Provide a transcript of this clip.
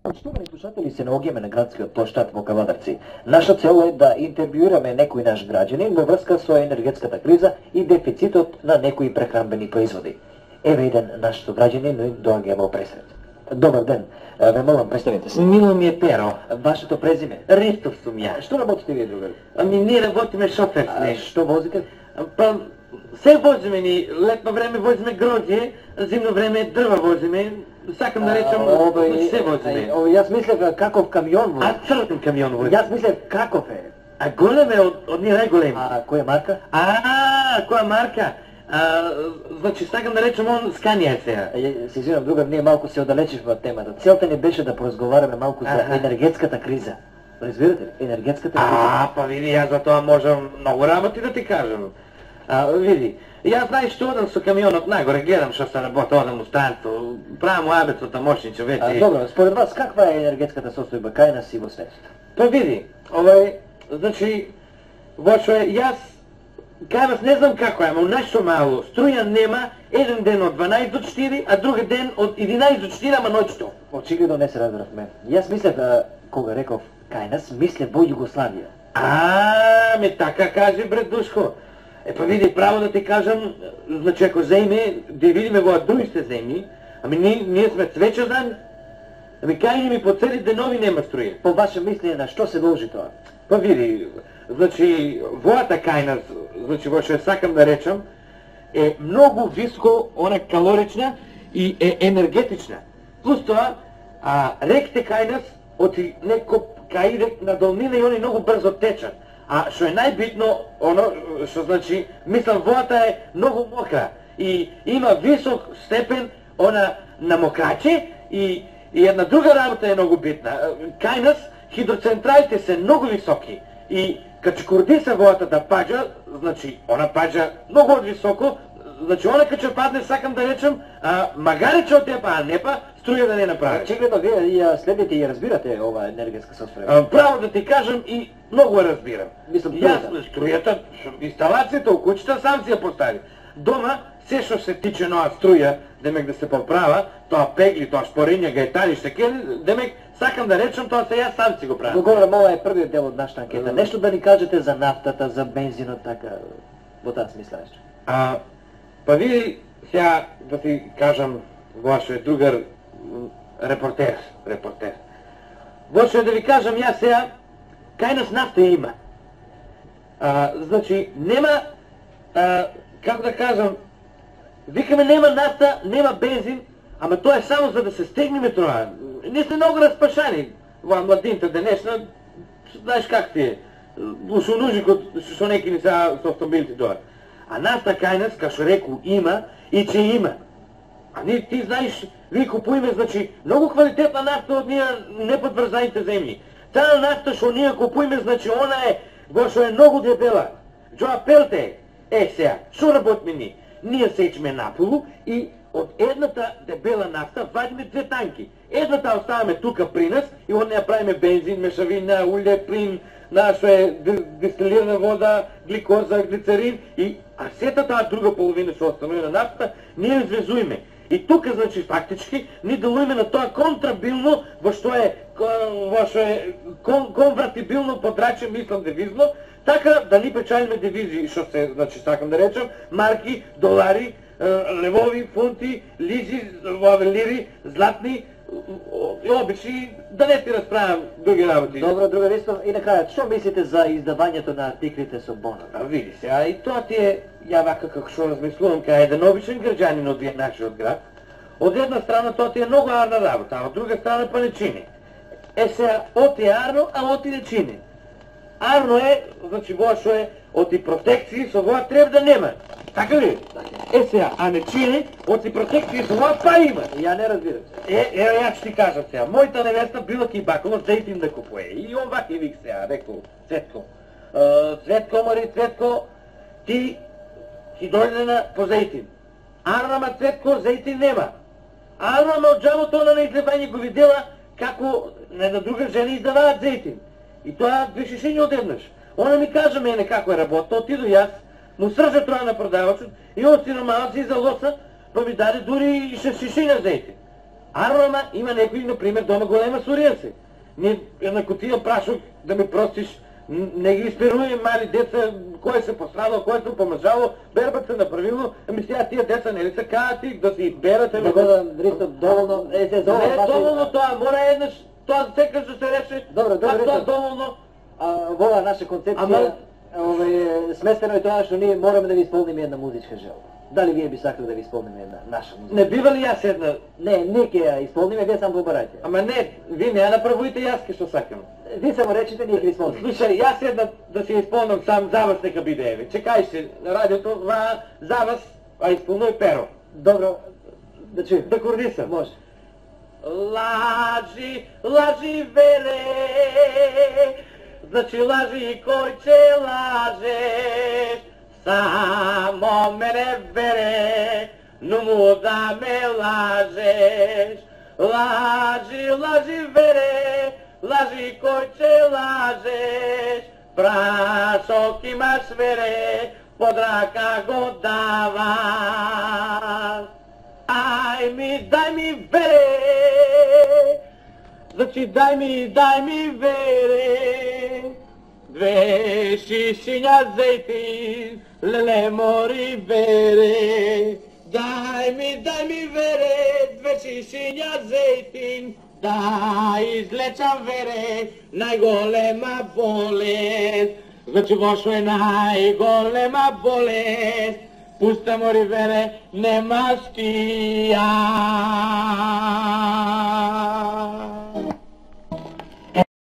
Поштовани слушатели, се наоѓаме на градскиот поштад во Кавадарци. Наша цел е да интервјуираме некој наш граѓанин во врска со енергетската криза и дефицитот на некои прехранбени производи. Еве еден наш граѓанин доаѓа во пресрет. Добар ден, ве молам, представете се. Мило ми е Перо. Вашето презиме? Ристов сум ја. Што работите вие, другар? Ами ние работиме шофер. Што возите? Па, се возиме ни, летно време возиме гроздје, зимно време дрва возиме, сакам да речам, се возиме. Јас мислев каков камион вози. Цртен камион вози. Јас мислев каков е. А голем е од ние најголем. Која марка? Која марка? Значи, сакам да речем, он Сканија е сега. Се извинам, другар, ние малку се оддалечивме од темата. Целта ни беше да поразговараме малку за енергетската криза. Разбирате ли? Енергетската криза. Па види, јас за тоа можам многу работи да ти кажам. Види, јас знаеш што одам со камионот нагоре, гледам што се работа, одам у станство, правам у абецот мошниче вече. Добро, според вас каква е енергетската состојба кај нас и во свет? Па види, значи, вошо е, јас кај вас не знам како е, ама нешто мало, струја нема, еден ден од 12 до 4, а друг ден од 11 до 4, ама ноќто. Очигледно не се разбравме. Јас мислев, кога реков кај нас, мислев во Југославија. Ме така кажи, брат Душко. Па види, право да ти кажам, значи ако земе, да видиме во другите земји, ами ние сме цвечозан, ами кај ми по цели денови нема струја. По ваше мислење на што се дължи тоа? Па види, значи воата кај нас, значи во што сакам да речам, е многу високо, она калорична и е енергетична. Плюс тоа, реките кај нас, оти некој кај рек на долнина и они многу брзо течат. А што е најбитно, оно што значи, мислам, водата е многу мокра и има висок степен она на мокраче и една друга работа е многу битна. Кај нас хидроцентралите се многу високи и кога курди се водата да паѓа, значи она паѓа многу од високо, значи она кога падне, сакам да речем, магари че од тепа, не па, струја да не направи. Очигледно вие ја следите и разбирате ова енергетска состојба. Право да ти кажам и многу ја разбирам. Мислам, јас струјата, инсталацијата у куќата сам си ја постави. Дома се што се тиче на струја, демек да се поправа, тоа пегли, тоа шпорење, гајтани, штекели, демек сакам да речем тоа се јас сам си го правам. Договорам, ова е првиот дел од нашата анкета. Нешто да ни кажете за нафтата, за бензинот, така, во таа смисла нешто. Па види, сега да ти кажам, вашиот другар репортер. Вошо да ви кажам јас сега, кај нас нафта има. Значи, нема, како да кажам, викаме нема нафта, нема бензин, ама тоа е само за да се стегнеме тоа. Не сме многу распашани во младинта денешна, знаеш как ти е, лушонужикот што неки ни са со автомобилите доа. А нафта кај нас, кај што реку, има и че има. А ти знаеш, ви купуеме, значи, многу квалитетна нафта од ние неподврзаните земји. Таа нафта што ние купуеме, значи, она е, во што е многу дебела. Джоа пелте е сега, што работиме ние? Ние сечме наполу и од едната дебела нафта вадиме две танки. Едната оставаме тука при нас и од неја правиме бензин, мешавина, улје, плин, што е дистилирана вода, гликоза, глицерин а сета таа друга половина што останува на нафта, ние извезуеме. И тука, значи, фактички, ние делуваме на тоа контрабилно, во што е конвертибилно подраче, мислам, девизно, така да ни печалиме девизи, што се, значи, сакам да речем, марки, долари, левови, фунти, лизи, лири, златни, и обични, да не ти расправам други работи. Добро, друга Ристов, и на крајот, што мислите за издавањето на артиклите со бонус? Види се, и тоа ти е, ја вака како што размислувам, кај еден обичен граѓанин од нашиот град, од една страна тоа ти е многу арна работа, а од друга страна па не чини. Сега, оти е арно, а оти не чини. Арно е, значи, во што е, оти протекции со воа треба да нема. Така ли? Сега, а не чини, оти протекции со воа па има. Ја не разбирам. Јас ќе ти кажам сега, мојата невеста била ки бакала зејтин да купуе. И он вака вик сега, рекол, Цветко. Цветко, ти дојде на по зејтин. Арнама Цветко, зејтин нема. Арнама од джамото на излевање го видела како една друга жена издаваат зејтин. И тоа две шишиња одеднаш. Она ми кажа мене како е работа, отиду јас, му сржа тоа на продавачот и он си нормално си залоса, па ми даде дури и 6 шишиња зејтин. Арома има некои, например, дома голема суријаси. Ние една кутија прашок, да ми простиш, не ги испируваме мали деца, кој се пострадал, кој се помажало, бербат се направилно, ами сега тия деца не ли се каати, да си берате... Да бъдам, Ристо, доволно, Не е доволно тоа, мора еднаш, тоа секаш да се реши, Добро, тоа е доволно. Во оваа наша концепција, сместено е тоа што ние мораме да ви исполниме една музичка желба. Дали вие би сакали да ви исполниме една наша музика? Не бива ли јас една? Не ќе ја исполниме, вие само побарајте. Ама не, вие не ја направујте, јас ке што сакам. Вие само речете, ние ќе ви исполниме. Слушај, јас една да се исполнам сам за вас нека биде, еве. Чекај се на радиото, за вас, а исполнуј Перо. Добро, да чуем. Да кордисам. Може. Лажи, лажи вере, значи лажи кој че лажеш, само мене вере, но му да ме лажеш. Лажи, лажи вере, лажи кој че лажеш, прашок имаш вере, под рака го даваш. Дај ми вере, значи дај ми вере, две шишиња зејтин, леле мори вере. Дај ми вере, две шишиња зејтин, да излечам вере, најголема болест. Значи во што е најголема болест, пуста мори вере, нема скија.